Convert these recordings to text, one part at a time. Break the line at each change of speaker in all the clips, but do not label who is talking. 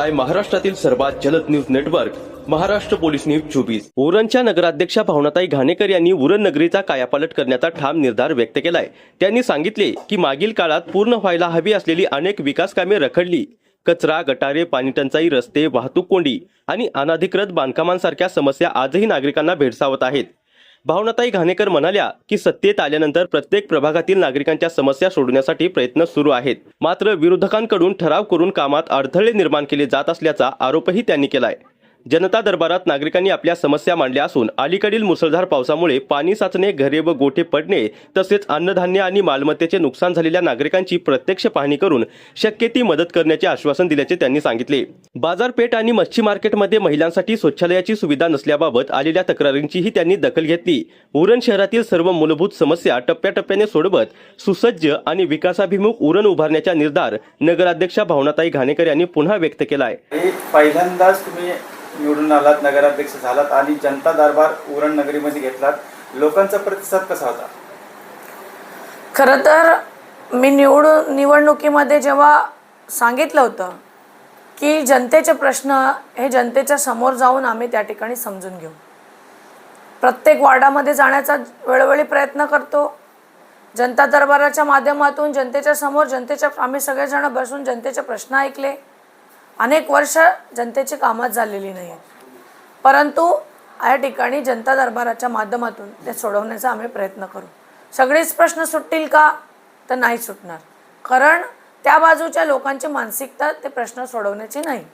पाहताय महाराष्ट्रातील सर्वात जलद news network Maharashtra police news 24। उरणच्या नगराध्यक्षा भावनाताई घाणेकर यांनी उरण नगरीचा कायापालट करण्याचा ठाम निर्धार व्यक्त केलाय। त्यांनी सांगितले की मागील काळात पूर्ण व्हायला हवी असलेली अनेक विकास कामे रखडली, कचरा, गटारे, पाणी टंचाई, रस्ते, वाहतूक कोंडी आणि अनधिकृत बांधकामांसारख्या समस्या आजही नागरिकांना भेडसावत आहेत। भावनाताई घाणेकर म्हणाल्या की सत्तेत आल्यानंतर प्रत्येक प्रभागातील नागरिकांच्या समस्या सोडवण्यासाठी प्रयत्न सुरू आहेत, मात्र विरोधकांकडून ठराव करून कामात अडथळे निर्माण केले जात असल्याचा आरोपही त्यांनी केलाय। जनता दरबारात नागरिकांनी आपल्या समस्या मांडल्या असून अलीकडील मुसळधार पावसामुळे पाणी साचणे, घरे व गोठे पडणे तसेच अन्नधान्य आणि मालमत्तेचे नुकसान झालेल्या नागरिकांची प्रत्यक्ष पाहणी करून शक्य ती मदत करण्याचे आश्वासन दिल्याचे त्यांनी सांगितले। बाजारपेठ आणि मच्छी मार्केटमध्ये महिलांसाठी शौचालयाची सुविधा नसल्याबाबत आलेल्या तक्रारींचीही त्यांनी दखल घेतली। उरण शहरातील सर्व मूलभूत समस्या टप्प्याटप्प्याने सोडवत सुसज्ज आणि विकासाभिमुख उरण उभारण्याचा निर्धार नगराध्यक्षा भावनाताई घाणेकर यांनी पुन्हा व्यक्त केलाय।
पहिल्यांदाच तुम्ही निवडून आलात, नगराध्यक्ष झालात आणि जनता दरबार उरण नगरीमध्ये घेतलात, लोकांचा प्रतिसाद कसा होता?
खरं तर मी निवडणुकीमध्ये जेव्हा सांगितलं होतं की जनतेचे प्रश्न हे जनतेच्या समोर जाऊन आम्ही त्या ठिकाणी समजून घेऊ, प्रत्येक वार्डामध्ये जाण्याचा वेळोवेळी प्रयत्न करतो, जनता दरबाराच्या माध्यमातून जनतेच्या समोर आम्ही सगळेजण बसून जनतेचे प्रश्न ऐकले। अनेक वर्ष जनतेची कामच झालेली नाही, परंतु या ठिकाणी जनता दरबाराच्या माध्यमातून ते सोडवण्याचा आम्ही प्रयत्न करू। सगळेच प्रश्न सुटतील का? तर नाही सुटणार, कारण त्या बाजूच्या लोकांची मानसिकता ते प्रश्न सोडवण्याची नाही,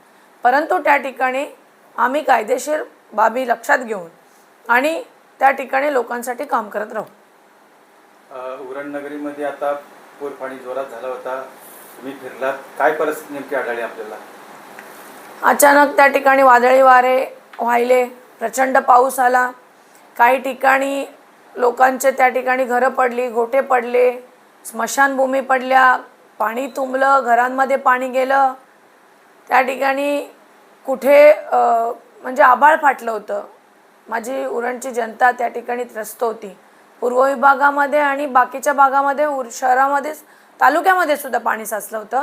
परंतु त्या ठिकाणी आम्ही कायदेशीर बाबी लक्षात घेऊन आणि त्या ठिकाणी लोकांसाठी काम करत राहू।
उरण नगरीमध्ये आता पूर पाणी जोरात झाला होता, तुम्ही फिरलात, काय परिस्थिती नेमकी आढळली आपल्याला?
अचानक त्या ठिकाणी वादळी वारे वाहिले, प्रचंड पाऊस आला, काही ठिकाणी लोकांचे त्या ठिकाणी घरं पडली, गोठे पडले, स्मशानभूमी पडल्या, पाणी तुंबलं, घरांमध्ये पाणी गेलं, त्या ठिकाणी कुठे म्हणजे आभाळ फाटलं होतं। माझी उरणची जनता त्या ठिकाणी त्रस्त होती। पूर्व विभागामध्ये आणि बाकीच्या भागामध्ये शहरामध्ये तालुक्यामध्ये सुद्धा पाणी साचलं होतं,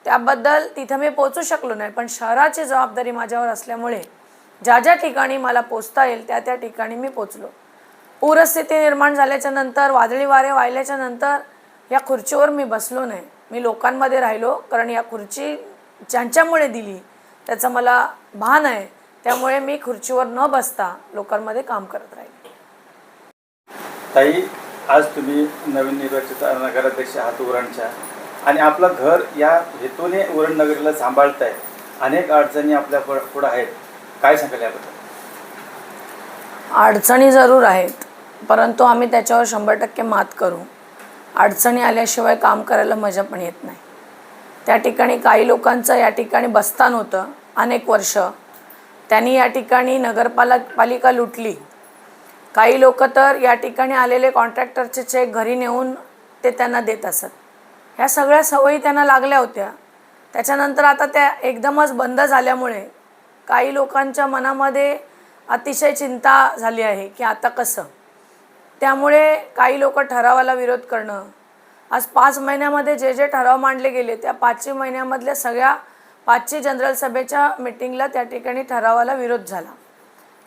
त्याबद्दल तिथं मी पोहोचू शकलो नाही, पण शहराची जबाबदारी माझ्यावर असल्यामुळे ज्या ज्या ठिकाणी मला पोहोचता येईल त्या त्या ठिकाणी मी पोहोचलो। पूरस्थिती निर्माण झाल्याच्या नंतर, वादळी वारे वाहिल्याच्या नंतर या खुर्चीवर मी बसलो नाही, मी लोकांमध्ये राहिलो, कारण या खुर्ची ज्यांच्यामुळे दिली त्याचं मला भान आहे, त्यामुळे मी खुर्चीवर न बसता लोकांमध्ये काम करत राहिले।
ताई, आज तुम्ही नवीन निर्वाचित नगराध्यक्ष आहात उरणच्या आणि आपलं घर या हेतूने उरण नगरीला सांभाळताय, अनेक अडचणी आपल्या पुढे आहेत, काय सांगाल याबद्दल?
अडचणी जरूर आहेत, परंतु आम्ही त्याच्यावर 100% मात करू। अडचणी आल्याशिवाय काम करायला मजा पण येत नाही। त्या ठिकाणी काही लोकांचं या ठिकाणी बस्तान होतं अनेक वर्ष, त्यांनी या ठिकाणी नगरपालिका लुटली। काही लोक तर या ठिकाणी आलेले कॉन्ट्रॅक्टरचे चेक घरी नेऊन ते त्यांना देत असत। ह्या सगळ्या सवयी त्यांना लागल्या होत्या, त्याच्यानंतर आता त्या एकदमच बंद झाल्यामुळे काही लोकांच्या मनामध्ये अतिशय चिंता झाली आहे की आता कसं। त्यामुळे काही लोक ठरावाला विरोध करणं, आज 5 महिन्यामध्ये जे जे ठराव मांडले गेले त्या 5 महिन्यामधल्या सगळ्या 5ची जनरल सभेच्या मीटिंगला त्या ठिकाणी ठरावाला विरोध झाला।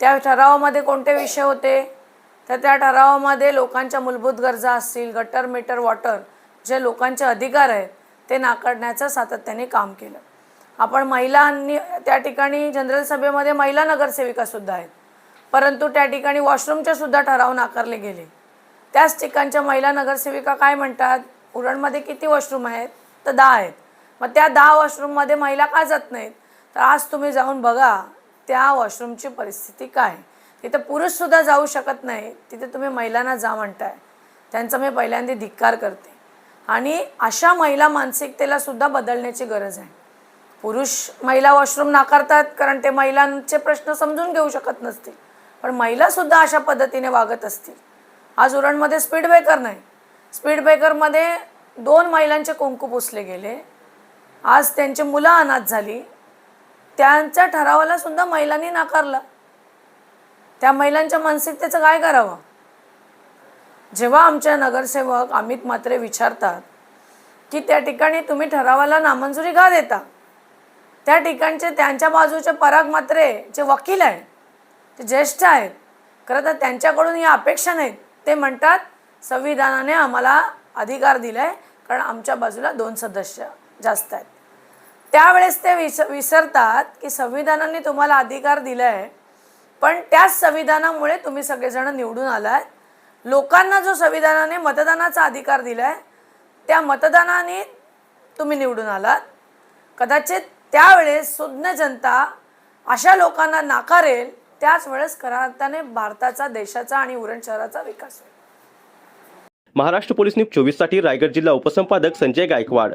त्या ठरावामध्ये कोणते विषय होते? तर त्या ठरावामध्ये लोकांच्या मूलभूत गरजा असतील, गटर, मीटर, वॉटर, जे लोकांचे अधिकार आहेत ते नाकारण्याचं सातत्याने काम केलं। आपण महिलांनी त्या ठिकाणी जनरल सभेमध्ये महिला नगरसेविका सुद्धा आहेत, परंतु त्या ठिकाणी वॉशरूमचे सुद्धा ठराव नाकारले गेले। त्याच ठिकाणच्या महिला नगरसेविका काय म्हणतात, उरणमध्ये किती वॉशरूम आहेत? तर 10 आहेत, मग त्या 10 वॉशरूममध्ये महिला का जात नाहीत? तर आज तुम्ही जाऊन बघा त्या वॉशरूमची परिस्थिती काय, तिथे पुरुषसुद्धा जाऊ शकत नाही, तिथे तुम्ही महिलांना जा म्हणताय, त्यांचा मी पहिल्यांदा धिक्कार करते। आणि अशा महिला मानसिकतेला सुद्धा बदलण्याची गरज आहे। पुरुष महिला वॉशरूम नाकारतात कारण ते महिलांचे प्रश्न समजून घेऊ शकत नसतील, पण महिलासुद्धा अशा पद्धतीने वागत असतील। आज उरणमध्ये स्पीड ब्रेकर नाही, स्पीड ब्रेकरमध्ये 2 महिलांचे कुंकू पुसले गेले, आज त्यांची मुलं अनाथ झाली, त्यांच्या ठरावाला सुद्धा महिलांनी नाकारलं। त्या महिलांच्या मानसिकतेचं काय करावं? जेव्हा आमच्या नगरसेवक अमित म्हात्रे विचारतात की त्या ठिकाणी तुम्ही ठरावाला नामंजुरी का देता, त्या ठिकाणचे त्यांच्या बाजूचे पराग म्हात्रे जे वकील आहेत, ते ज्येष्ठ आहेत, खरं तर त्यांच्याकडून या अपेक्षा नाहीत. ते म्हणतात संविधानाने आम्हाला अधिकार दिला आहे कारण आमच्या बाजूला 2 सदस्य जास्त आहेत. त्यावेळेस ते विसरतात की संविधानाने तुम्हाला अधिकार दिला आहे, पण त्याच संविधानामुळे तुम्ही सगळेजण निवडून आलात. लोकांना जो संविधानाने मतदानाचा अधिकार दिला आहे त्या मतदानाने तुम्ही निवडून आलात. कदाचित त्यावेळेस सुज्ञ जनता अशा लोकांना नाकारेल, त्याच वेळेस खऱ्या अर्थाने भारताचा, देशाचा आणि उरण शहराचा विकास होईल.
महाराष्ट्र पोलीस न्यूज 24 साठी रायगड जिल्हा उपसंपादक संजय गायकवाड.